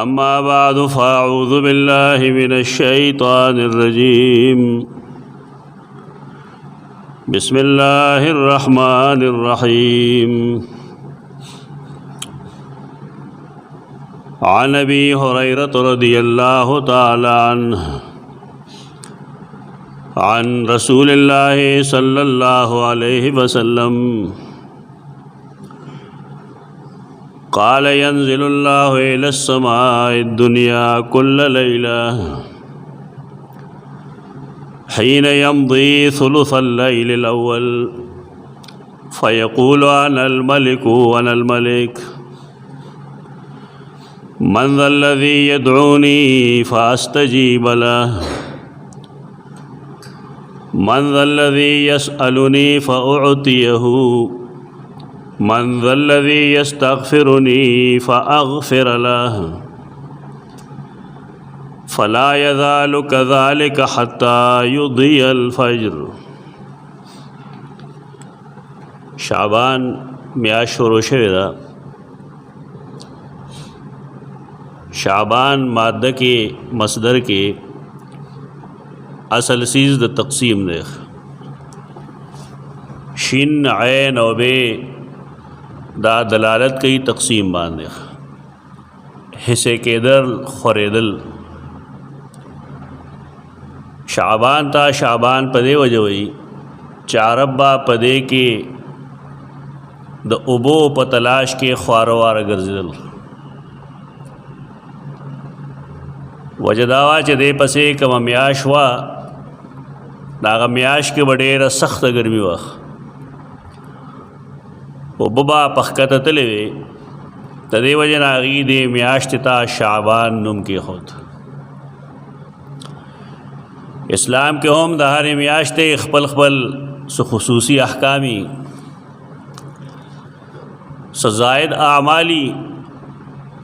أما بعد فأعوذ بالله من الشيطان الرجيم بسم الله الرحمن الرحيم عن أبي هريرة رضي الله تعالى عنه عن رسول الله صلى الله عليه وسلم قال ينزل الله إلى السماء الدنيا كل ليلة حين يمضي ثلث الليل الأول فيقول أنا الملك وأنا الملك من ذا الذي يدعوني فأستجيب له من ذا الذي يسألني فأعطيه من ذا الذي يستغفرني فأغفر له فلا يزال كذلك حتى يضيء الفجر. شعبان میاشت شروع شوی ده. شعبان ماده کې مصدر کې اصل سیز د تقسیم ده. شین عین او بے دا دلالت کئی تقسیم باندې حصے کېدل خوریدل. شعبان تا شعبان پدے وجوئی چارب با پدے کې د اوبو په تلاش کې خواروار ګرځیدل. وجداوا چې دې پسې کوم میاش وا داغه میاش کې وړې سخت ګرمي وخت او بابا پخکته تلې وي د دې وجه نه هغې دې میاشتې ته شعبان نوم کېښود. اسلام کې هم د هرې میاشتې خپل خپل څه خصوصي احکامي څه زائد اعمالي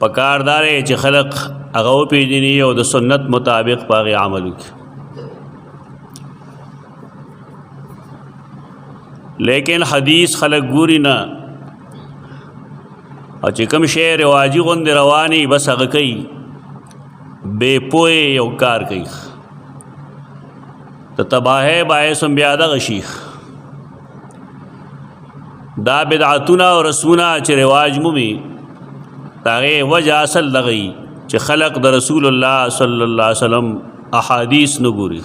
پکار دارې چې خلق هغه وپېژني او د سنت مطابق په هغې عمل وکړي. لیکن حدیث خلق ګوري نه او چې کوم شی رواجي غوندې رواني بس هغه کوي بې پوهې یو کار کوي د تباهۍ باعث هم بیا دغه شي. دا بدعتونه او رسمونه چې رواج مومي د هغې وجه اصل دغه وي چې خلق د رسول الله صلی الله علیه وسلم احادیث نه ګوري.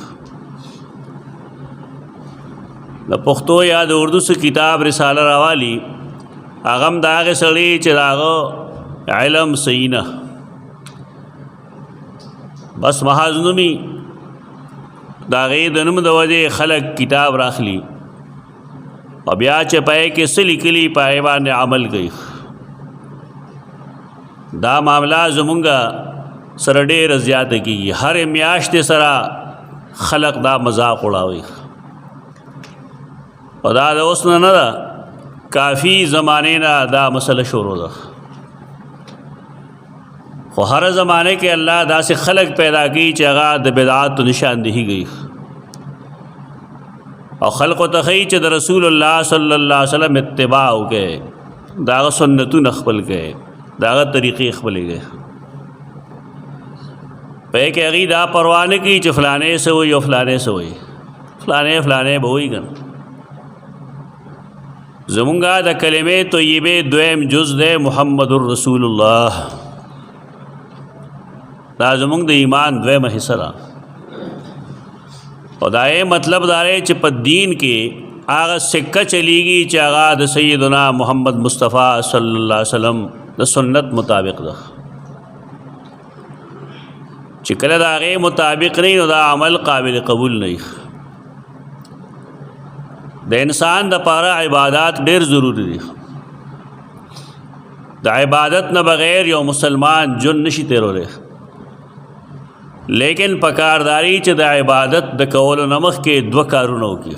د پښتو یا د اردو څه کتاب رساله راوالي هغه هم د هغې سړي چې د هغه علم صحیح نه بس محاذ نومي د هغې د نوم د وجې خلک کتاب راخلي او بیا چې پای کې څه لیکلي په هغې باندې عمل کوي. دا معامله زمونږ سره ډېره زیاته کېږي. هرې میاشتې سره خلق دا مذاق اړوي او دا د اوس نه ده کافی زمانے نه دا مسله شروع ده. خو هر زمانے کې الله داسې خلق پیدا کی چې هغه د بدعات نشاندهی گئی او خلق ته ښیي چې د رسول الله صلی الله علیه وسلم اتباع وکړي د هغه سنتونه خپل کړي د هغه طریقې خپلې کړي. په کې هغې دا پروا نه کوي چې فلانې څه وایي او فلانې څه وایي فلانې به وایي که نه. زمونږه د کلمې طیبې دویم جز دی محمد رسول الله. دا زمونږ د ایمان دویمه حصه ده او دا یې مطلب دا دی چې په دین کې هغه سکه چلیږي چې هغه د سیدنا محمد مصطفی صلی الله علیه وسلم د سنت مطابق ده. چې کله د هغې مطابق نه نو دا عمل قابل قبول نه وي. د انسان د پاره عبادات ډېر ضروری دي. د عبادت نه بغیر یو مسلمان جون نشي تیرولی. لیکن پکارداری چې د عبادت د کولو نه مخکې دوه کارونه وکړي.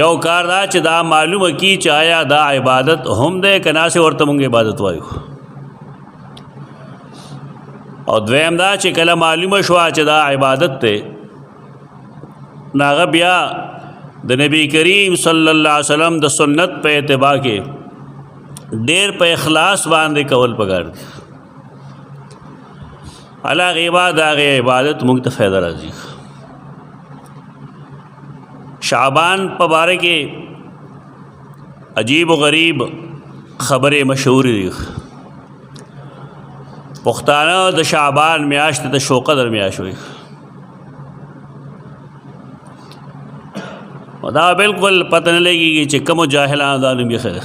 یو کار دا چې دا معلومه کی چې آیا دا عبادت هم دی که ناسې ورته مونږ عبادت وایو. او دویم دا چې کله معلومه شوه چې دا عبادت دی نو هغه بیا د نبی کریم صلی الله علیه وسلم د سنت په اتباع کې ډېر په اخلاص باندې کول پکار دي. الله غیبا دا غی عبادت مونږ ته فایده راځي. شعبان په باره کې عجیب و غریب خبرې مشهورې دي. پښتانه د شعبان میاشت ته شو قدر میاشت وي، او دا بالکل پته نه لګېږي چې کومو جاهلانو دا نوم ایښی دی.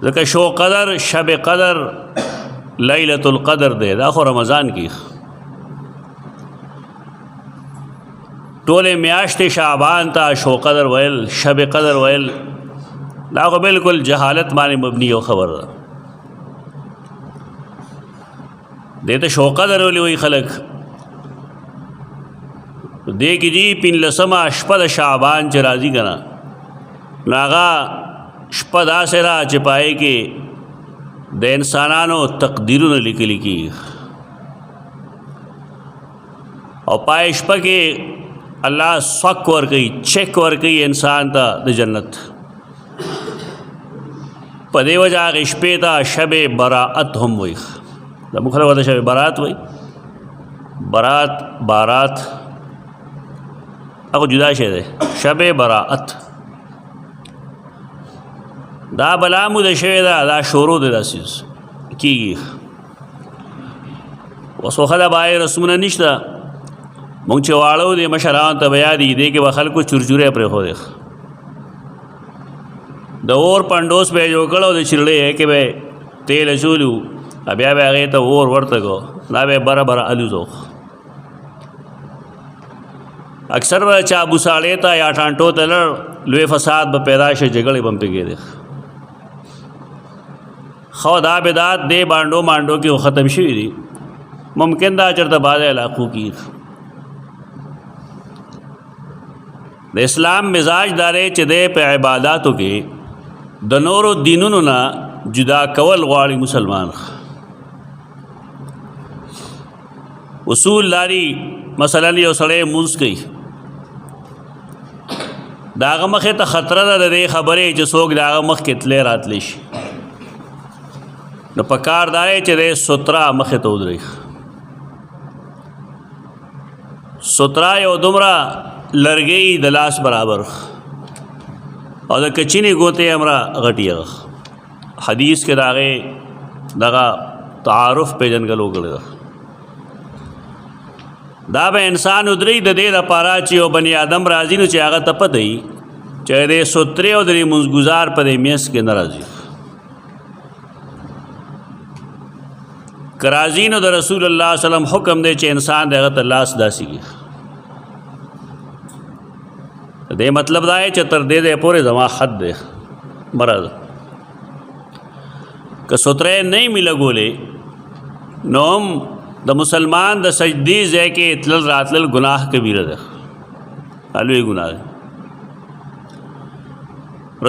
ځکه شو قدر شب قدر لیلة القدر دی، دا خو رمضان کې ټولې میاشتې شعبان ته شو قدر ویل شب قدر ویل دا خو بالکل جهالت باندې مبني یو خبر ده. دې ته شو قدر ولې وایي خلک؟ دې کې جی 15مه شپه د شعبان چې راځي که نه، نو هغه شپه داسې ده چې پای کې د انسانانو تقدیرونه لیکلي کېږي، او پای شپه کې الله سوک ورکوي، چیک ورکوي انسان ته د جنت. په دې وجه هغې شپې ته شب براءت هم وایي. د موږ خلک ورته شب برات وایي، برات بارات هغه جدا شی دی. شب براءت دا بلا موده شوې ده، دا شروع دی داسې کېږي. اوس خو خله باید رسمونه نشته، مونږ چې واړه دي مشرانو ته به یادي دې کې به خلکو چورچورې پرېښودې، د اور پنډوس به یې جوړ کړی او د چرړې کې به تیل اچولي وو، بیا به هغې ته اور ورته کو، دا به یې بره بره الوزو. اکثر به چا بوساړې ته یا ټانټو ته لړ لوی فساد به پیدا شي، جګړې به هم پکې کېدې. خو دا بدعت دې بانډو مانډو کې ختم شوي دي، ممکن دا چېرته بعضې علاقو کې. د اسلام مزاج دا دی چې دی په عباداتو کې د نورو دینونو نه جدا کول غواړي مسلمان. اصول لري، مثلا یو سړی مونځ کوي، د هغه مخې ته خطره ده د دې خبرې چې څوک د هغه مخکې تللی راتلی شي، نو په کار دا دی چې دی ستره مخې ته ودرېږي. ستره یو دومره لرګی د لاس برابر او د کچینې ګوتې همره غټي. حدیث کې د هغې دغه تعارف پیژنګلو کړی ده. دا به انسان ودرېږي د دې لپاره چې یو بني آدم راځي نو چې هغه ته پته وي چې د سترې او د دې مونځګزار په دې میز کې نه راځي. که راځي نو د رسول الله صلی الله علیه وسلم حکم دی چې انسان د هغه ته لاس داسې کړي. دې مطلب دا ہے چې تر دې دې پورې زما حد دی مرض. که سترې نه می لګولې نو د مسلمان د سجدي ځای کې تلل راتلل ګناه کبیره ده، لوی ګناه ده.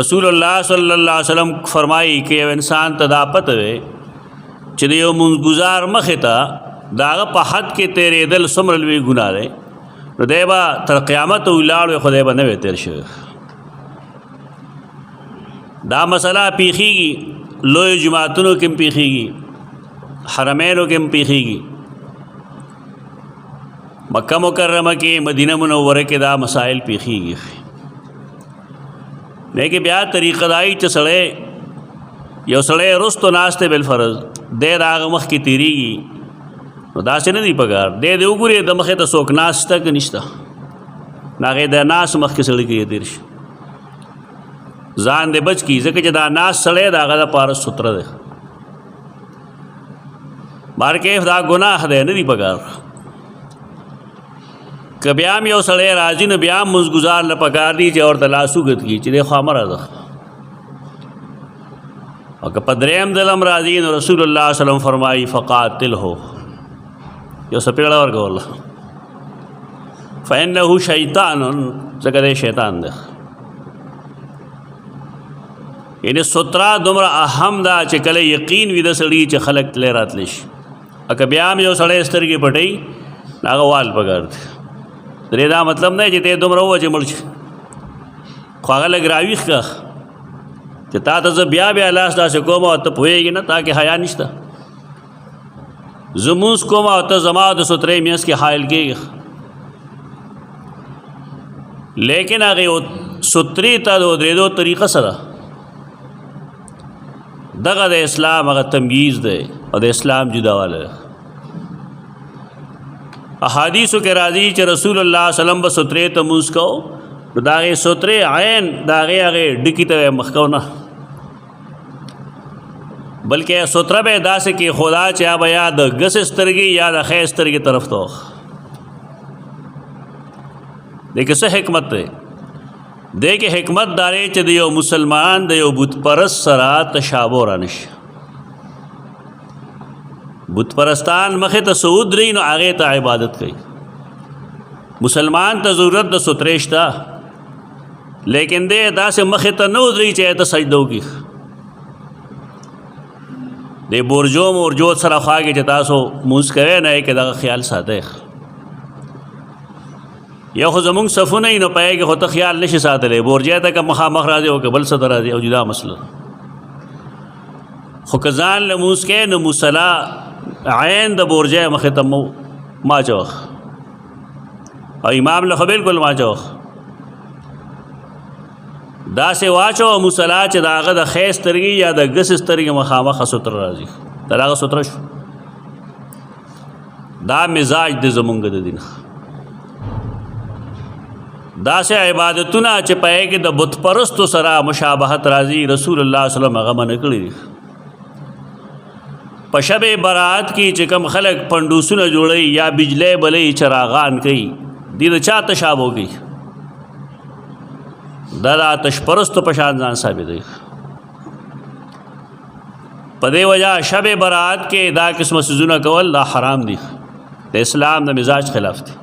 رسول الله صلی الله علیه وسلم فرمایي چې یو انسان ته دا پته وي چې د یو مونځګزار مخې ته د هغه په حد کې تېرېدل څومره لوی ګناه دی، نو دی به تر قیامت ولاړ وي، خو دی به نه وي تېر شوی. دا مسله پیښیږي لوی جماعتونو کې هم پیښیږي، حرمینو کې هم پیښیږي، مکه مکرمه کې مدینه منوره کې دا مسائل پیښیږي. لیکن بیا طریقه دای چې سړی یو سړی رستو ناست دی بالفرض دی د هغه مخکې تېرېږي، نو داسې نه دی پکار دی وګورې د مخې ته څوک ناست شته که نشته، نو هغې د ناست مخکې سړي کې تېر شي، ځان دې بچ کړي، ځکه چې دا ناست سړی د هغه دپاره ستره دی. مارکیف دا ګناه دی، نه دی پکار. که بیا هم یو سړی راځي نو بیا هم مونځګزار له پکار دي چې ورته لاس اوږد کړي چې دی خوا مه راځه. او که په درېیم ځل هم راځي نو رسول الله صلی الله علیه وسلم فرمایي فقاتله، یو څپېړه ورکوله، فإنه شیطان، ځکه دی شیطان دی. یعنې ستره دومره اهم ده چې کله یقین وي د سړي چې خلک تللی راتلی شي. که بیا هم یو سړی سترګې پټوي نو هغه وال پکار دی. درې دا مطلب نه چې ته دومره ووه چې مړ شي، خو هغه لږ راویښ کړه چې تا ته زه بیا لاس داسې کوم او ته پوهېږې نه، تا کې حیا نشته. زمونز کوم او ته زما د سترې میانس کې حائل کېږي، لیکن هغې سترې ته د ودرېدو طریقه سره دغه د اسلام هغه تمییز دی او د اسلام جداواله ده. احادیثو کې راځي چې رسول الله صلی الله علیه وسلم به سترې ته مونځ کو، نو د هغې سترې عین د هغې ډکي ته مخ کو نه، بلکې ستره به داسې کې خدا چې به یا د ګس سترګې یا د ښې سترګې طرف ته وخ. دې کې څه حکمت دی؟ دې کې حکمت دا دی چې د یو مسلمان د یو بت پرست سره تشابه رانشي. بت پرستان مخې ته سعود رہی نو هغې ته عبادت کوي. مسلمان ته ضرورت د سترې شته، لیکن دې داسې مخې ته نه ودرېږي چې ته سجده وکړي. د برجو مرجو سره خواږي چې تاسو مونځ کوئ نه کې دغه خیال ساتئ. یو خو زمونږ صفونه یې نو پای کې خو ته خیال نشي ساتلی، برجې ته که مخامخ راځي او که بل څه ته راځي او جدا مسله. خو که ځان له مونځ کوې نو مصله عین د برجې مخې ته ما چوخ او امام له خو بلکل ما چوخ داسې واچو مصله چې د هغه د ښې سترګې یا د ګس سترګې مخامخه ستره راځي، تر هغه ستره شو. دا مزاج دی زمونږ د دین. داسې عبادتونه چې په هغې کې د بت پرستو سره مشابهت راځي، رسول الله صلی الله علیه وسلم هغه منع کړي دي. په شب برات کې چې کوم خلک پنډوسونه جوړوي یا بجلی بلوي چراغان کوي، دې د چا تشابه کوي؟ دا د آتش پرستو په شان ځان ثابتوي. په دې وجه شب برات کې دا قسمه څیزونه کول دا حرام دي، د اسلام د مزاج خلاف دي.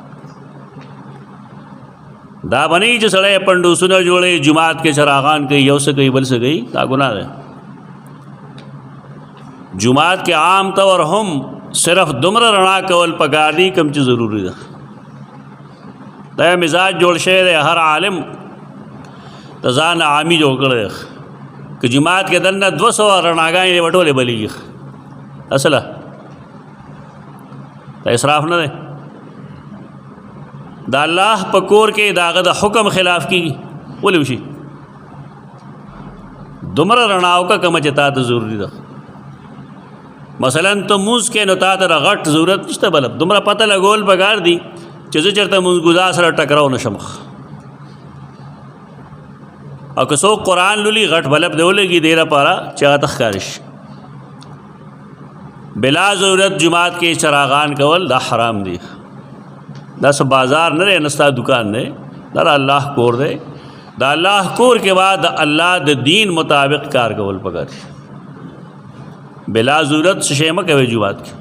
دا بنی چې سړی پنډوسونه جوړوي، جماعت کې چراغان کوي، یو څه کوي بل څه کوي، دا ګناه ده. جماعت کې عام طور هم صرف دومره رڼا کول پکار دي کوم چې ضروری ده. دا مزاج جوړ شوی دی، هر عالم د ځان عامي جوړ کړی که جماعت کې دننه 200 رڼاګانې وټولې بلیږي، اصله دا اسراف نه دی. د الله په کور کې د هغه د حکم خلاف کېږي، ولې وشي؟ دومره رڼا وکړه کومه چې تا ته ضروري ده. مثلا ته مونځ کې نو تا ته غټ ضرورت نشته، بلب دومره پته لګول پکار دي چې زه چېرته مونځګزار سره ټکراو نه شم. او که څوک قرآن لولي غټ بلب دی ولګي دې لپاره چې هغه ته ښکاره شي. بلا ضرورت جماعت کې چراغان کول دا حرام دي. دا څه بازار نه دی، نه ستا دکان دی، دا الله کور دی. دا الله کور کې بعد الله د دین مطابق کار کول پکار شي. بلا ضرورت څه شی مه کوئ جماعت کې.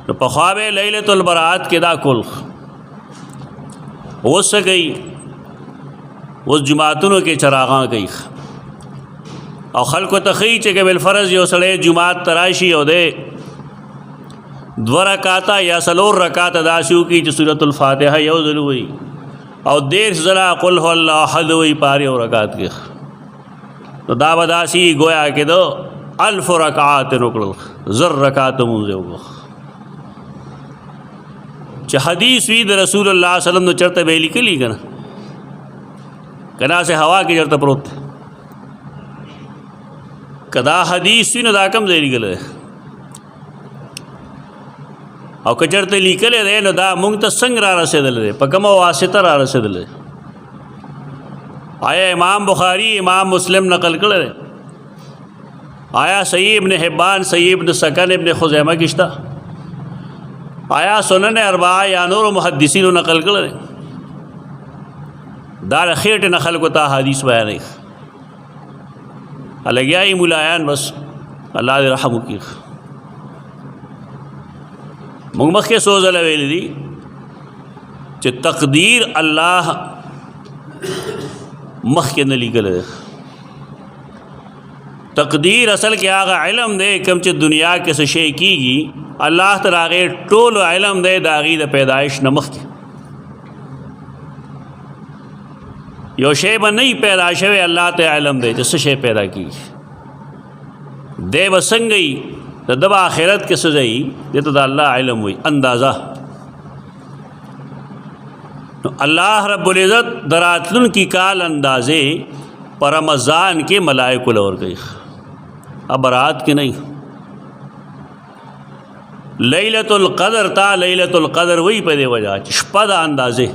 نو پخوا به لیلة البراءت کې دا کول اوس څه کوي؟ اوس جماعتونو کې چراغان کوي او خلکو ته ښیي چې که بالفرض یو سړی جماعت ته راشي او دی 2 رکاته یا 4 رکاته داسې وکړي چې سورة الفاتحه یو ځل ووایي او 10 ځله قل هو الله احد ووایي په هر یو رکات کې، نو دا به داسې گویا کې دو 1000 رکعات وکړل، 1000 رکات مونځ یې وکړو. چې حدیث وي د رسول الله صلی الله علیه وسلم نو چېرته به یې لیکلي که نه؟ که داسې هوا کې چېرته پروت دی؟ که دا حدیث وي نو دا کوم ځای لیکلی دی؟ او که چېرته لیکلی دی نو دا مونږ ته څنګه را رسېدلی دی؟ په کومه واسطه را رسېدلی دی؟ آیا امام بخاری امام مسلم نقل کړی دی؟ آیا صحیح ابن حبان صحیح ابن سکن ابن خزیمه کې شته؟ آیا سنن اربعه یا نور محدثینو نقل کړی دی؟ دا خېټې نه خلکو ته حدیث بیانوي، لګیا یې ملایان، بس الله دې رحم وکړي. موږ مخکې څو ځله ویلي دي چې تقدیر الله مخکې نه لیکلی دی. تقدیر اصل کې هغه علم دی کوم چې دنیا کې څه شی کېږي، الله ته د هغې ټول علم دی د هغې د پیدایش نه مخکې. یو شی به نه پیدا شوی، الله ته علم دی چې څه شی پیدا کېږي، دی به څنګه د دب آخرت کې سزئی دې ته د الله علم وي اندازه. نو الله رب العزت دراتلن کی کال اندازې پر رمضان کې ملائکه لور گئی اب رات کې نہیں. لیلۃ القدر تا لیلۃ القدر وی په دی وجہ شپه د اندازې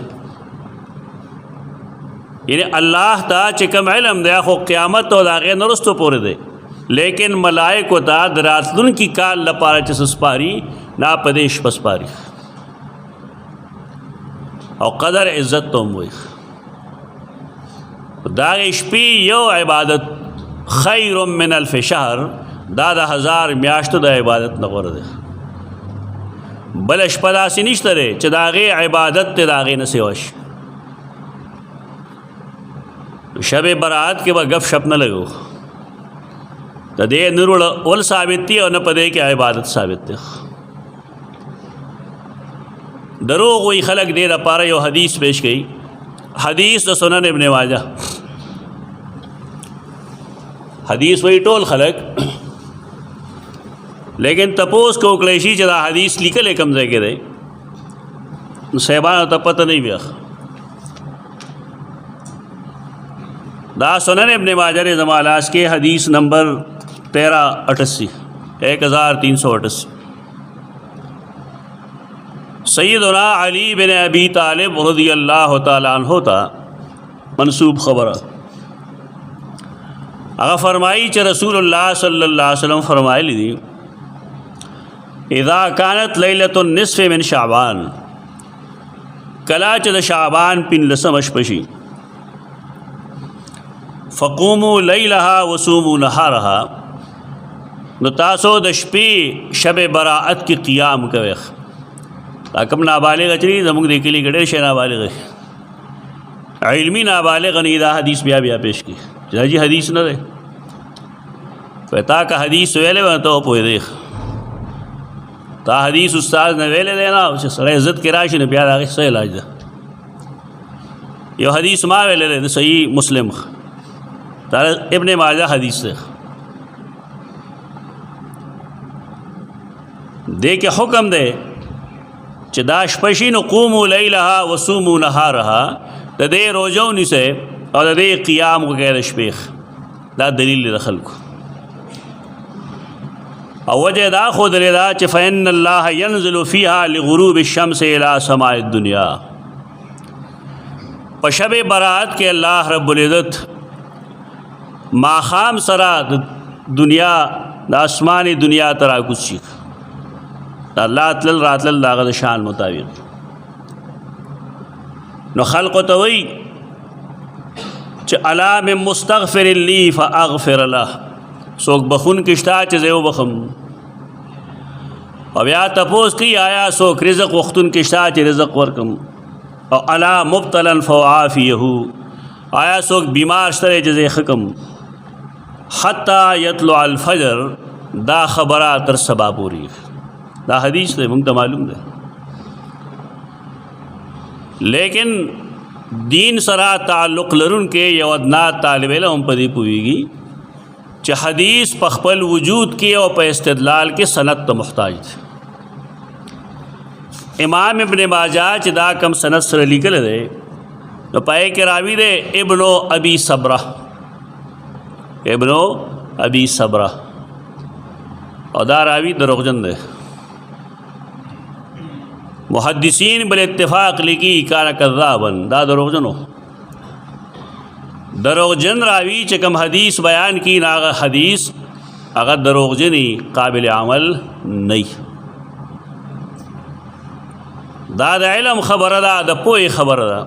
یعنی الله تا چې کوم علم دی خو قیامت او داغه نرستو پورې دی لیکن ملائکه تا دراتلن کی کال لپاره چې سپاری نا پدیش پسپاری او قدر عزت توم وي. دا شپې یو عبادت خیر من الف شهر دا د 1000 میاشتو د عبادت نه غوړه ده. بل شپه داسې نشته دی چې د هغې عبادت ته د هغې نه سوا شي. شب برات کې به گپ شپ نه لګو د دې نور ول ثابت دي او نه په دې کې عبادت ثابت دی. دروغ وی خلق دې لپاره یو حدیث پیش کړي حدیث د سنن ابن ماجه حدیث وی ټول خلق لیکن تپوس کو کړی شي چې دا حدیث لیکل کم ځای کې دی صاحبانو ته پته نه وي. دا سنن ابن ماجه زمالاس کے حدیث نمبر 1388 1388 سیدنا علی بن ابی طالب رضی اللہ تعالیٰ عنہ تا منصوب خبر اگر فرمائی چ رسول اللہ صلی اللہ علیہ وسلم فرمائی لی دی اذا کانت لیلۃ النصف من شعبان کلا چ شعبان پن لسمش پشی فقوموا لیلها وصوموا نهارها نو تاسو د شپې شب براءت کی قیام کوي. کم نابالغ اچری زموږ د کلی ګډیر شي نابالغ علمی نابالغ نه دا حدیث بیا بیا پیش کی جی حدیث نه ده پتا کا حدیث ویلې ته په دې تا حدیث استاد نه ویلې نه چې سره عزت کې راشي نه بیا دا څه علاج ده. یو حدیث ما ویلې ده صحیح مسلم دا ابن ماجه حدیث ده دې کې حکم ده چې دا شپشي نو قوموا لیلها وصوموا نهارها د دې روزو نیسه او د دې قیام وغیرہ شپې دا دلیل د خلکو او وجه دا خود لدا چې فإن الله ينزل فيها لغروب الشمس الى سماء الدنيا په شب برات کې الله رب العزت ماخام سرا دنیا د اسماني دنیا ترا کوشي الله تل راتل داغه شان مطابق نو خلق توي چې علام مستغفر لي فاغفر له سوک بخون کشتا چې زيو بخم او بیا تپوس کی آیا سوک رزق وختون کشتا چې رزق ورکم او الا مبتلا فعافيه آیا سوک بیمار شته چې زي حکم حتا يطلع الفجر دا خبره تر سبا پوری دا حدیث دے مونږ ته معلوم ده لیکن دین سره تعلق لرون کې یو ادنا طالب علم په دې پويږي چې حدیث په خپل وجود کې او په استدلال کې سند ته محتاج ده. امام ابن ماجه چې دا کم سند سره لیکل دی نو پای کې راوی دی ابن ابي صبره او دا راوی دروغجن دی. محدثین بل اتفاق لکی کان کذابن دا دروغجنو دروغجن راوی چې کوم حدیث بیان کی ناغه حدیث اگر دروغجنی قابل عمل نہیں. دا د علم خبره ده د پوهې خبره ده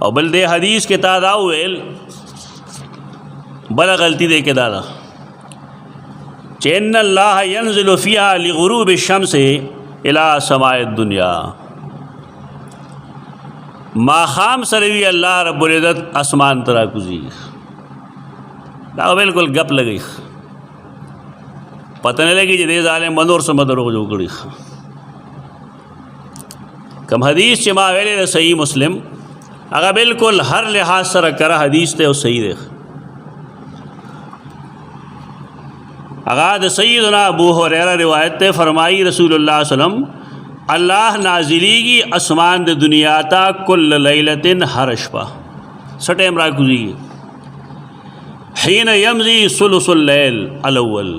او بل دې حدیث کې تا دا ویل بل غلطی دې کې دا ده چې ان الله ينزل فيها لغروب الشمس الى سماء الدنيا ما خام سروی اللہ رب العزت اسمان ترا کوزی دا بالکل گپ لگی پتہ نہیں لگی چې دې ظالم منور سم درو جو کړی. کم حدیث چې ما ویلې صحیح مسلم هغه بالکل هر لحاظ سره کرا حدیث ته او صحیح ده अगा द सैयदना अबू हुरैरा रिवायत है, फरमाई रसूलुल्लाह सल्लम अल्लाह नाजिलीगी आसमान द दुनिया ता कुल्ल लैलतिन हर अशपा सटेम राकुजीगी हीन यमजी सुलुसुल लैल अलअव्वल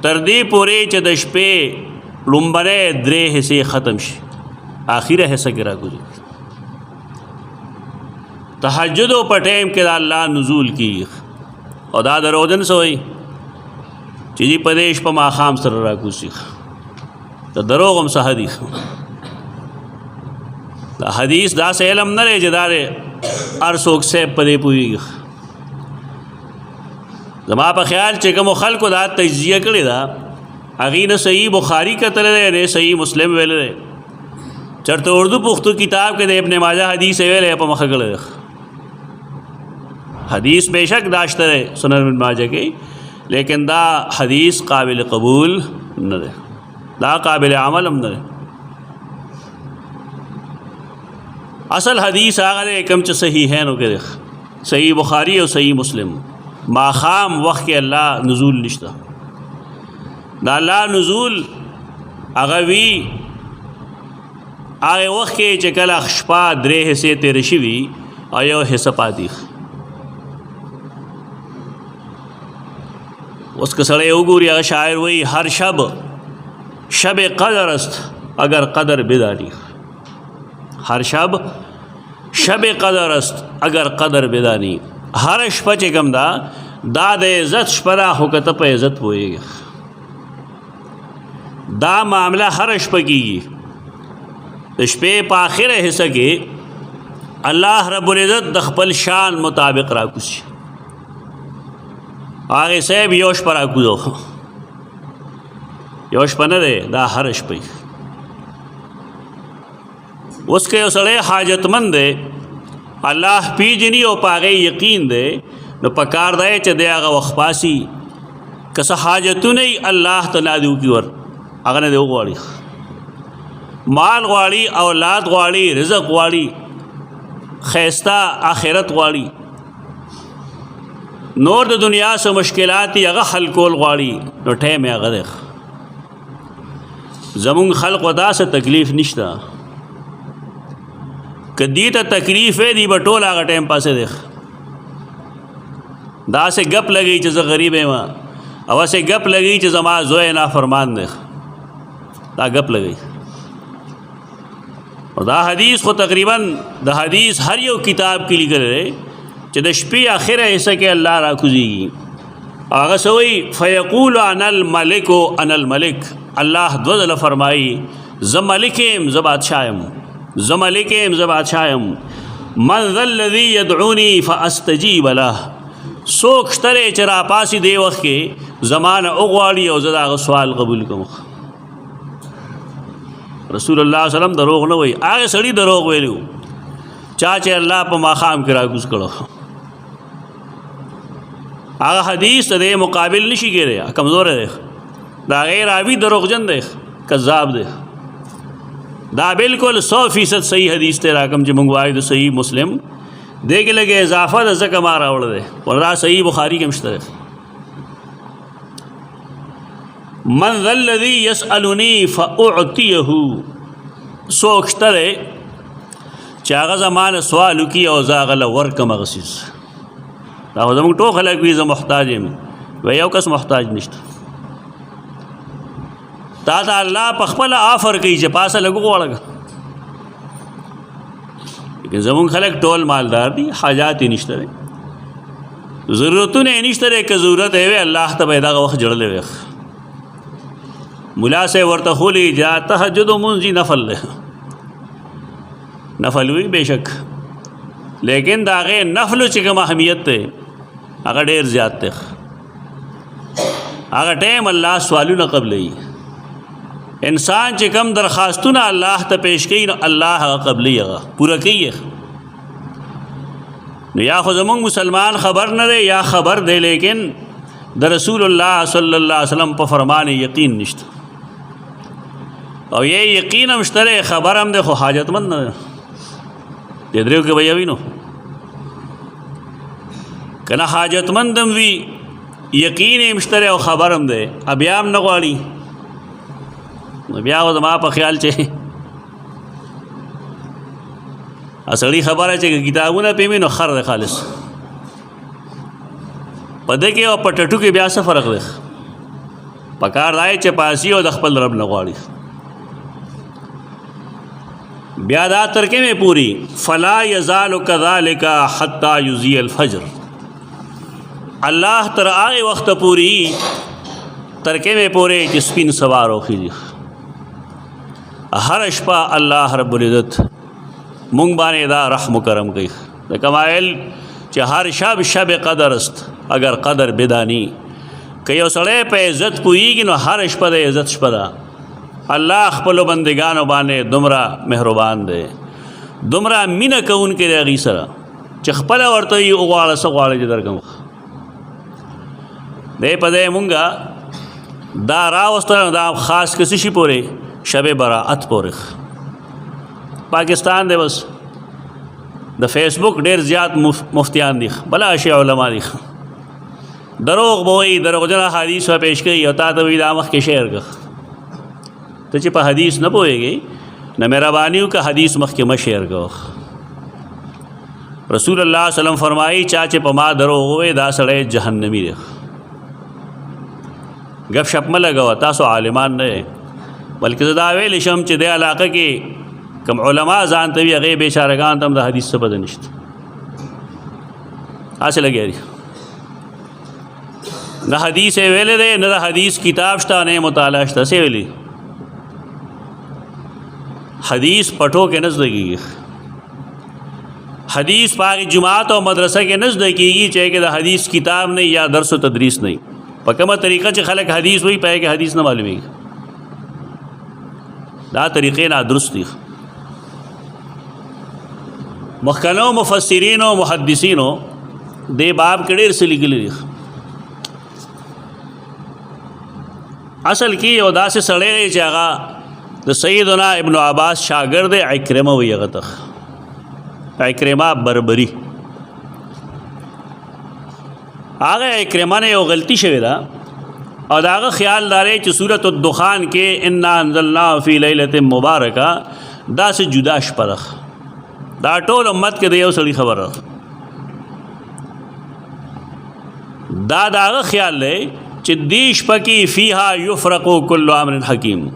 तरदी पूरे च दशपे लुम्बने द्रे हिस्से ख़त्म शे आखिर हिस्सा के राकुजी तहज्जुद पटेम के अल्लाह नुज़ूल की और दा दरोदन सोई चीज़ी पदेश पर माखाम सर राकुसी तो दरोगम सा हदीस दा से इलम न रे जदारे अरसोक से पदे पुई जमा पर ख्याल चेकम खल को दा तजिया करे दा अगी न सही बुखारी का तले ने सही मुस्लिम वेले रे चरते उर्दू पुख्तू किताब के दे अपने माजा हदीस वेले पर मखगल हदीस बेशक दाश्त है सुनन इब्न माजा के, लेकिन दा हदीस काबिल कबूल न रहे, दा काबिल अमल न रहे। असल हदीस आगे कम च सही है नो के देख सही बुखारी और सही मुस्लिम माखाम वक्त के अल्लाह नुज़ूल निश्ता दा अल्लाह नुज़ूल अगवी आगे वक्त के चकल अखशपा द्रे हिस्से तेरे शिवी आयो हिस्सा पाती उसके सड़े उगूरी अगर शायर वही हर शब शब कदर अस्त अगर कदर बेदानी हर शब शब कदर अस्त अगर कदर बेदानी हर शपचे कम दाद इज़्ज़त शपदा हुकत पे इज़्ज़त होएगी दा मामला हर शप की शपे पाखिर हिस्सा के अल्लाह रब्बुल इज़्ज़त दखपल शान मुताबिक राकुस आगे से भी योश पर आकुदो योश पर न दे दा हरश पे उसके उसड़े हाजतमंद दे अल्लाह पीजनी ओ पागे यकीन दे न पकार दे च दे आगा वखपासी कस हाजतु नहीं अल्लाह तला दू की वर अगर दे ग्वाड़ी माल ग्वाड़ी औलाद ग्वाड़ी रिज़्क़ ग्वाड़ी खैस्ता आखिरत ग्वाड़ी नोर द दुनिया से मुश्किलाती अगर हलकोल ग्वाड़ी नोठे में अगर देख जमुंग खल्क वदा से तकलीफ़ निश्ता कदी तो तकलीफ़ है दी बटोल आगा टाइम पासे देख दा से गप लगी चज़ गरीब है वहाँ अवा से गप लगी चज़ मा जोए ना फरमान देख दा गप लगी और दा हदीस को तकरीबन दा हदीस हर यो किताब की लिख रहे चदशपी आखिर ऐसा के अल्लाह राकुजीगी आगा सोई फ़यक़ूल अनल मलिक व अनल मलिक अल्लाह द्वज़ल फरमाई ज़ मलिकेम ज़ बादशाहम ज़ मलिकेम ज़ बादशाहम मन ज़ल्लज़ी यदऊनी फ़अस्तजीब लह सोख तरे चरा पासी दे वक्त के ज़माना उगवाड़ी और ज़दा सवाल कबूल कम रसूलुल्लाह सल्लम दरोग न वही आगे सड़ी दरोग वेलू चाचे अल्लाह पर माखाम किरा कुछ करो आगा हदीस दे मुकाबिल निशी के रे कमज़ोर है देख दा गैर आवी दरोगजन देख कज़्ज़ाब देख दा बिल्कुल 100% सही हदीस तेरा कम जो मंगवाई तो सही मुस्लिम दे के लगे इजाफा दज़ कमारा उड़ दे वरना सही बुखारी के मुश्तर मन ज़ल्लज़ी यसअलुनी फ़अअतियहु सोख्तरे चागा ज़मान सवाल की और ज़ागल वर्क मगसिस दाम टो खलक भी मोहताज वह कस मोहताज निश्त ताता अल्लाह पखपल आफर कही चे पासा लगू वाड़गा लेकिन जमुन खलक टोल मालदार दी हाजात ही निश्तर ज़रूरतों ने निश्तर एक ज़रूरत है वे अल्लाह तबैदा का वक्त जड़ ले वे मुला से वर्तखोली जा तहज्जुद मुंजी नफल नफल हुई बेशक लेकिन दागे नफल चिकम अहमियत थे अगर ढेर ज़्यादा अगर टाइम अल्लाह सवालू न कबल इंसान चिकम दरख्वास्तु ना अल्लाह त पेश कई न अल्लाह कबल पूरा कही है या खुजमंग मुसलमान ख़बर न दे या ख़बर दे लेकिन द रसूलुल्लाह सल्लल्लाहु अलैहि वसल्लम पर फरमान यकीन निश्त और ये यकीन मुश्तरे ख़बर हम देखो हाजतमंद न दे के भैया भी नो कना हाजतमंदम भी یقین یې مشته دی او خبر هم دی بیا هم نه غواړي نو بیا خو زما په خیال چې سړي خبره چې کتابونه پې وي نو خر دی خالص په دې کې او په ټټو کې بیا څه فرق دی په کار دی چې پاسي او د خپل رب نه غواړي بیا دا ترکې مې پوری فلا یزال کذالک حتی یزی الفجر الله تر هغه وخت پوری ترکې مې پوری چې سپین سوار وخیږي هر شپه الله رب العزت مونږ باندې دا رحم کرم کوي د کمایل چې هر شب قدر است اگر قدر بدانی که یو سړی په عزت پوهیږي نو هر شپه د عزت شپه ده الله خپلو بندگانو باندې دومره مهربان دی دومره مینه کوونکی دی هغوی سره چې خپله ورته وي وغواړه څه غواړې چې درکړم دی په دی مونږه دا راوستل دا خاص که څه شي پورې شب براعت پورې پاکستان دی بس د فیسبوک ډېر زیات مفتیان دي بلا شی علما دي دروغ به وایي دروغجن حدیث به پیش کوي او تا ته وایي دا مخکې شعر که ته چې په حدیث نه پوهېږې نه مهرباني وکړه حدیث مخکې مه شعر کوه رسول الله وسلم فرمایي چا چې په ما دروغ ووایي دا سړی جهنمي دی گپ شپ مه لګوه تاسو عالمان نه بلکې زه دا ویلی شم چې دې علاقه کې کم علما ځان ته وي هغې بېچارهګان ته هم د حدیث څه پته نشته هسې لګیا دي نه حدیث یې ویلی دی نه د حدیث کتاب شته نه یې مطالعه شته څه ویلي حدیث پټو کې نه زده کېږي حدیث په هغې جماعت او مدرسه کې نه زده کېږي چې کې د حدیث کتاب نه یا درس و تدریس نه په کومه طریقه چې خلک حدیث وایي په هغې کې حدیث نه معلومېږي دا طریقې نادرست دي مخکنو مفسرینو محدثینو دې باب کې ډېر څه لیکلي دي اصل کې یو داسې سړی دی چې هغه د سیدنا ابن عباس شاګرد دی عکرمه وایي هغه ته عکرمه بربري هغه عکرمه نه یو غلطي شوې ده او د هغه خیال داری چې سورة الدخان کې انا انزلناه فی لیلة مبارکه داسې جدا شپه ده دا ټول امت کې د یو سړي خبره دا د هغه خیال دی چې دې شپه کې فیها یفرق کل امر حکیم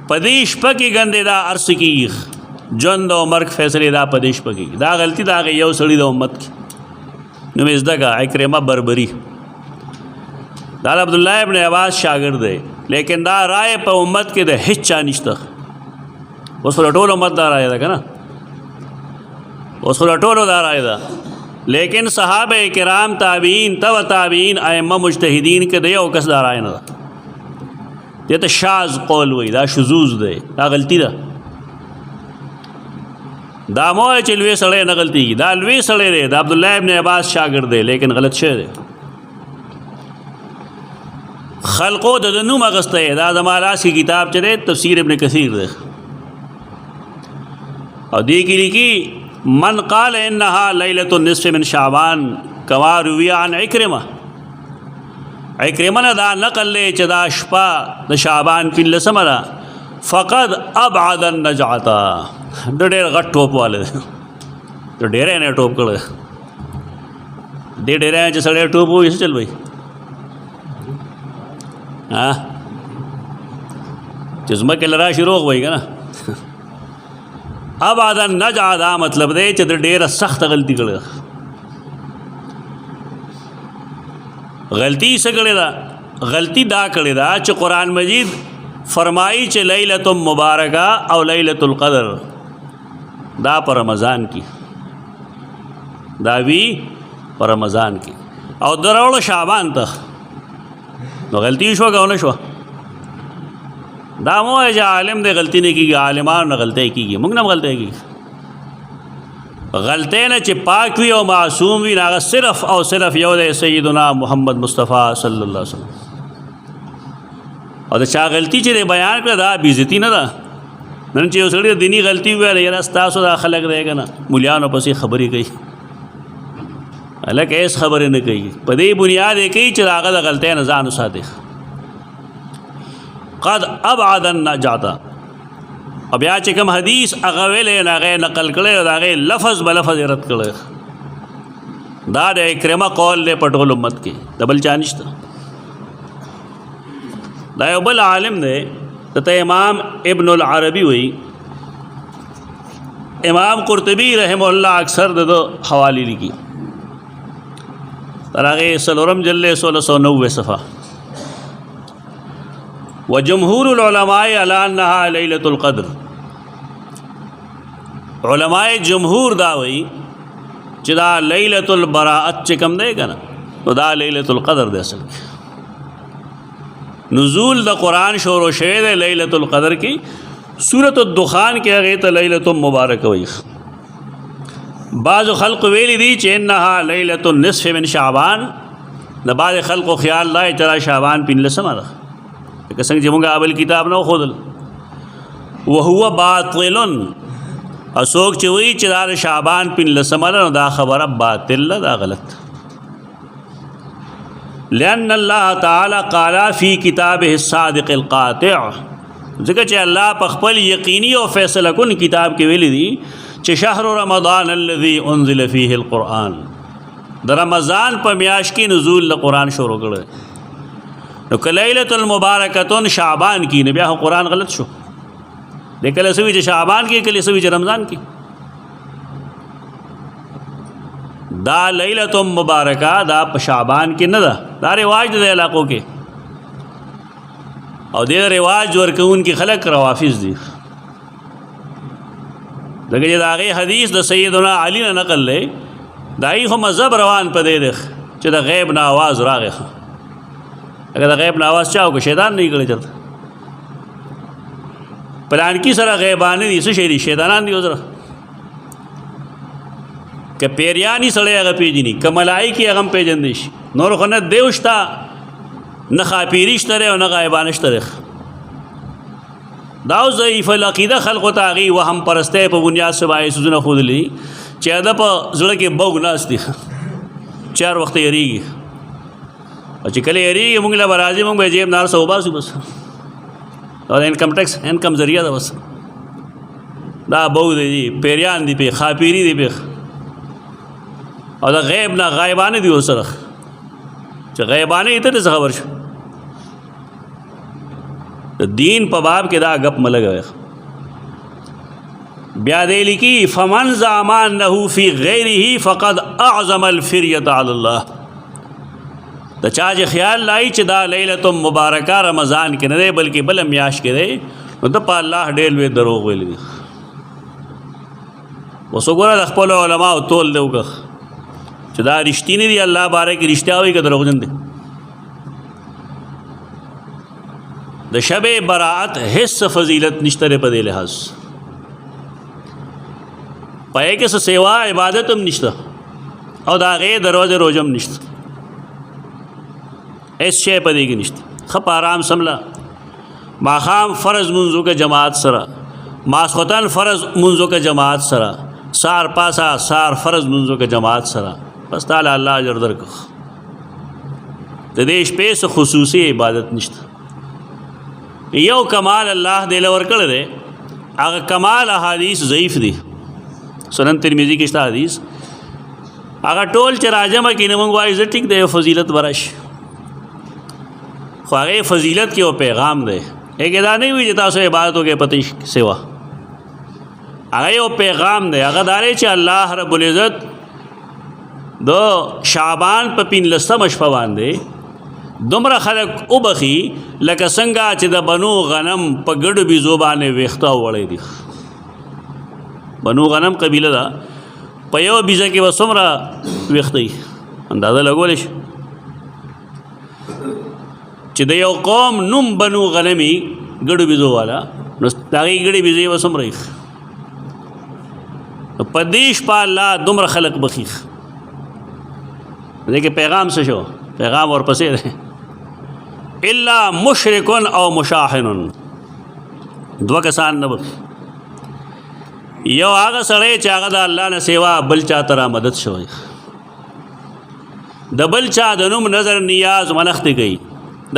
په دې شپه کې ګندې دا عرص کېږي ژوند او مرګ فیصلې دا په دې شپه کې دا غلطي د هغه یو سړي د امت کې نو مې زده کړه عکرمه بربري دا عبدالله ابن عباس شاګرد دی لیکن دا رائے په امت کې د هیڅ چا نشته اوس خو ټول امت دا رائے ده که نه اوس خو ټولو دا رائے ده لیکن صحابه کرام تابعین تبع تابعین ائمه مجتهدین کې د یو کس دا رائے نه ده دې ته شاذ قول وایي دا شذوذ دی دا غلطي ده دا مو چې لوی سړی نه غلطېږي دا لوی سړی دی د عبدالله ابن عباس شاګرد دی لیکن غلط شوی دی خلقو د نوم اغسته دا زما لاس کې کتاب چې دی تفسیر ابن کثیر دی او دې کې لیکي من قال انها لیلة النصف من شعبان کما روی عن عکرمه عکرمه نه دا نقل دی چې دا شپه د شعبان پنځلسمه ده فقد ابعد النجعه د ډېر غټ ټوپ واله دی د ډېری نه ټوپ کړی دې ډېری چې سړی ټوپ وایي څه چل وایي چې ځمکې له راشي روغ وایي که نه ابعد النجعه دا مطلب دی چې د ډېره سخته غلطي کړې ده غلطي څه کړې ده غلطي دا کړې ده چې قرآن مجید فرمایي چې لیلة مبارکه او لیلة القدر دا پر رمضان کی دا وی پر رمضان کی او دروړو شعبان ته نو غلطي شو که ونه شوه دا مو چې عالم دی غلطي نه کېږي عالمان نه غلطۍ کېږي موږ نه هم غلطۍ کېږي غلطۍ نه چې پاک وي او معصوم وي نو هغه صرف او صرف یو دی سیدنا محمد مصطفی صلی الله علیه وسلم او د چا غلطي چې دی بیان کړه دا بېعزتي نه ده نن چې یو سړي دیني غلطي وویله یاره ستاسو دا خلک دی که نه مولیانو پسې خبرې کوي هلکه هیڅ خبرې نه کوي په دې بنیاد یې کوي چې د هغه د غلطۍ نه ځان وساتي. قد ابعد النجاة او بیا چې کوم حدیث هغه ویلې هغه نقل کړی او هغه لفظ به لفظ رد کړی دا د اکرمه قول دی په ټول امت کې د بل چا نشته. دا یو بل عالم دی ته امام ابن العربی وی. امام قرطبی رحمه الله اکثر د حوالی لیکي تر هغه څلورم جلد 1690 صفحه. وجمهور العلماء على انها ليله القدر علماء جمهور دا وی چې دا ليله البراءت چې کوم دی کنه نو دا ليله القدر دی. اصل نزول د قرآن شروع شوه د ليله القدر کې سورۃ الدخان کې هغه ته ليله مبارک وی. بعض خلق ویلی دی چې انها ليله النصف من شعبان د بعض خلق خیال لا ترى شعبان پین لسمه ده که څنګه چې موږ اول کتاب نو خودل وهو باطل اسوک چې وی چې دا شعبان پین لسمه ده دا خبره باطل ده غلط. لأن الله تعالی قال فی کتابه الصادق القاطع ځکه چې الله په خپل یقیني او فیصله کن کتاب کې ویلي دي چې شهر رمضان الذي انزل فيه القرآن د رمضان په میاشت کې نزول د قرآن شروع کړي نو کلیلۃ المبارکۃ شعبان کې نه بیا قرآن غلط شو د کله سوي چې شعبان کې کله سوي چې رمضان کې دا لیلۃ مبارکہ دا په شعبان کې نه ده دا رواج د علاقو کې او دې رواج ورکون کې خلق روافض دي. لکه چې دا غي حدیث د سیدنا علی نه نقل لې دای خو مذهب روان پدې ده چې د غیب نه आवाज راغی. اگر د غیب نه आवाज چاو کو شیطان نه کړي چرته پلان کی سره غیبانه دي څه شي شیطانان دي وزره که پیریانی سړی هغه پیژني که ملائکې هغه پیژندې شي نور خو نه دیوشتا نه خاپیریشته او نه غایبانشته. دا ضعیف العقیده خلق تاغي وهم پرسته په بنیاد سبای سوزونه خودلی چې دا په زړه کې بوګ ناس دي 4 وخت یریږي او چې کله یریږي موږ له راځي موږ به جیب نار سو باسو بس او انکم ټیکس انکم ذریعہ دا بس دا بوګ دي پیریان دي په خاپیری دي په او دا غیب نه غایبانه دي وسره چې غیبانه ایته څه خبر شو دین په باب کې دا غپ ملګوي. بیا دې لیکي فمن زعمان له فی غیره فقد اعظم الفریه علی الله د چا چې خیال لای چې دا لیلۃ مبارکہ رمضان کې نه دی بلکې بل میاش کې دی نو د په الله ډېر وی دروغ ویل دي. وسوګره د خپل علما او تول دیوګه چې دا رښتینی دی الله باره کې رښتیا وایي که دروغجن دی. د شب براعت هیڅ فضیلت نشته په دې لحاظ پای کې څه سیوا عبادت هم نشته او دا غي دروازه روزم نشته هیڅ شی په دې کې نشته. خپ آرام سملا ماخام فرض منځو کې جماعت سره ماسختن فرض منځو کې جماعت سره سار پاسا سار فرض منځو کې جماعت سره بس تعالی الله اجر درکو. د دې شپې خصوصي عبادت نشته. یو کمال الله دې لور کړل دی هغه کمال احادیث ضعیف دي. سنن ترمذی کې شته حدیث هغه ټول چې راجمه کې نه مونږ وایي ټیک دی فضیلت ورش خو هغه فضیلت کې او پیغام دی هغه دا نه وي چې تاسو عبادت وکړئ پته سیوا هغه یو پیغام دی هغه داري چې الله رب العزت دو شعبان په 15 شپه باندې دومره خلق او بخي لکه څنګه چې د بنو غنم په ګډو بيزو باندې ویخته وړي دي. بنو غنم قبیله ده په یو بيزه کې وسمره ویخته اندازه لګول شي چې د یو قوم نوم بنو غنمي ګډو بيزو والا نو داغي ګډي بيزي وسمره په دیش په الله دومره خلق بخي دغه پیغام څه شو پیغام ورپسې ده الا مشرکن او مشاحن دوه کسان نه یو هغه سړی چې هغه د الله نه سیوا بل چا تر مدد شوی د بل چا د نوم نظر نیاز منښت کوي،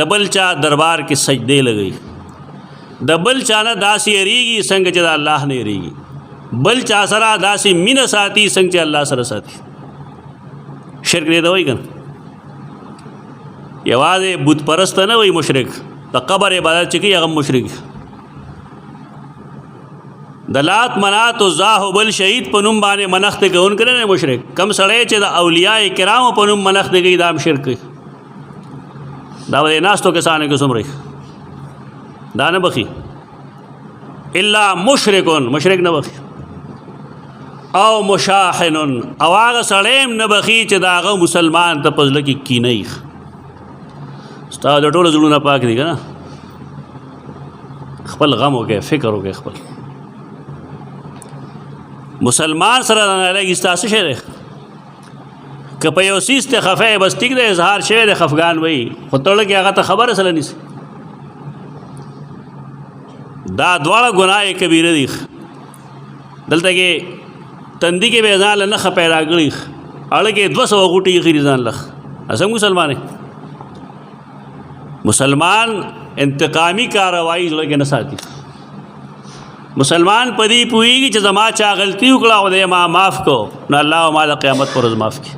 د بل چا دربار کې سجدې لګوي، د بل چا نه داسې یریږي څنګه چې د الله نه یریږي، بل چا سره داسې مینه ساتي څنګه چې الله سره ساتي. شرک دی ته وایي که نه؟ یوازې بت پرست نه وایي مشرک، د قبر عبادت چې کوي هغه مشرک. د لات منات او زاح بل شهید په نوم باندې منښت کوونکی نه مشرک. کم سړی چې د اولیاء کرامو په نوم منښت کوي دا هم شرک کوي. دا به د ناستو کسانو کې څومره دا نه بخي الا مشرکون، مشرک نه بخي، او مشاحن، او هغه سړی هم نه بخي چې د هغه مسلمان ته په زړه کې کینه وي. ستا د ټولو زړونه پاک دي که نه؟ خپل غم وکړئ، فکر وکړئ خپل. مسلمان سره د نالګي ستا څه شی دی؟ که په یو څیز ته خفه یې بس ټیک دی، اظهار شوی دی خفګان وایي، خو ته لږ هغه ته خبر اصله نیسي. دا دواړه ګناه کبیره دي. دلته کې تندي کې به ځان له نښه پیدا کړي، اړه کې 200 غوټې ایښي ځان له. څنګه مسلمان دی؟ مسلمان انتقامي کاروایی زړه کې نه ساتي. مسلمان په دې پوهېږي چې زما چا غلطي وکړه او دی ما معاف کو، نو الله ما د قیامت پر ورځ معاف کړي.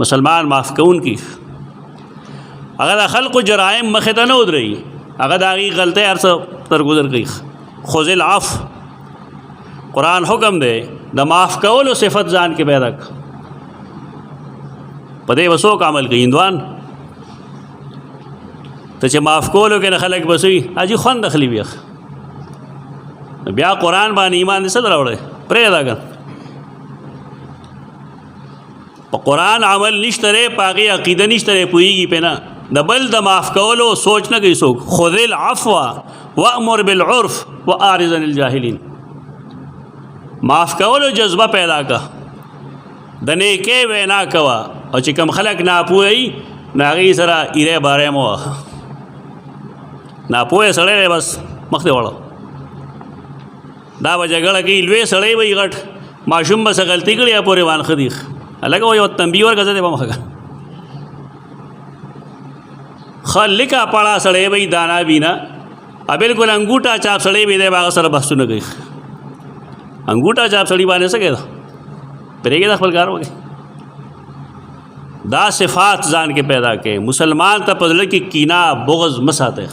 مسلمان معاف کوونکی هغه د خلقو جرایم مخې ته نه ودرېږي، هغه د هغې غلطۍ هر څه ترګذر کوي. خذ العفو، قرآن حکم دی د معاف کولو صفت ځان کې پیدا کړه. په دې به څوک عمل کوي؟ هندوان ته چې معاف کولو کې نه خلک بس وي حاجي خوند اخلي بیا قرآن باندې ایمان دې څه راوړی؟ پرېږده که په قرآن عمل نشته دی، په هغې عقیده نشته دی، پوهېږي پې نه. د بل د معاف کولو سوچ نه کوي څوک. خذ العفو وامر بالعرف واعرض عن الجاهلین. معاف کولو جذبه پیدا که، د نیکۍ وینا کوه، او چې کوم خلک ناپوه وي نو هغې سره ایری باری مه وهه. ناپوه سړی دی بس مخ دې وړه، دا به جګړه کوي. لوی سړی به غټ ماشوم به څه غلطي کړي یا پورې وان ښه دي هلکه یو تنبیه ورکړه زه دې به مخه کړه. ښه لکه پړه سړی به دانا بینا، بلکل انګوټه چاپ سړی به دی به هغه سره بحثونه کوي. انګوټه چاپ سړي باندې څه کېده؟ پرېږده خپل کار وکړي. دا صفات ځان کې پیدا کړئ. مسلمان ته په زړه کې کینه بغض مه ساتئ.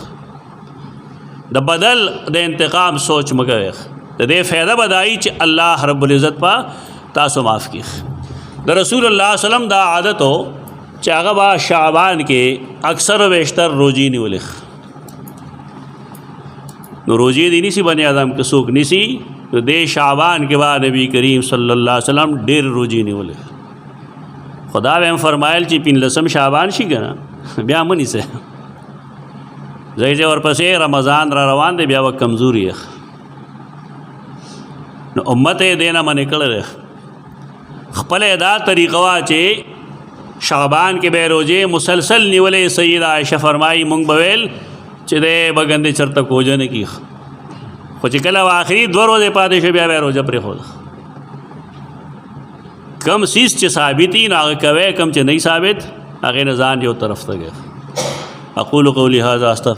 د بدل د انتقام سوچ مه کوئ. د دې فایده به دا وي چې الله رب العزت په تاسو معاف کړي. د رسول الله وسلم دا عادت و چې هغه به شعبان کې اکثر و بیشتر روزي نیولې. نو روزي دې نیسي بني آدم که څوک نیسي، نو دې شعبان کې به نبی کریم صلی الله علیه وسلم ډېر روزي نیولې. خدا به هم فرمایل چې 15 شعبان شي که نه بیا مه نیسئ، ځای ځای ورپسې رمضان را روان دی بیا به کمزوري یې. نو امت یې دې نه منې کړی. خپله یې دا طریقه وه چې شعبان کې به روزې مسلسل نیولې. سیده عایشه فرمایي مونږ به ویل چې دی به ګندې چرته کوجه نه کي، خو چې کله آخري 2 ورځې پاتې شو بیا به روزه پرېښوده. کم سیز چې ثابت وي نو هغه کوئ، کم چې نه ثابت هغې نه ځان یو طرف ته کوي. اقول قولي هذا استغفر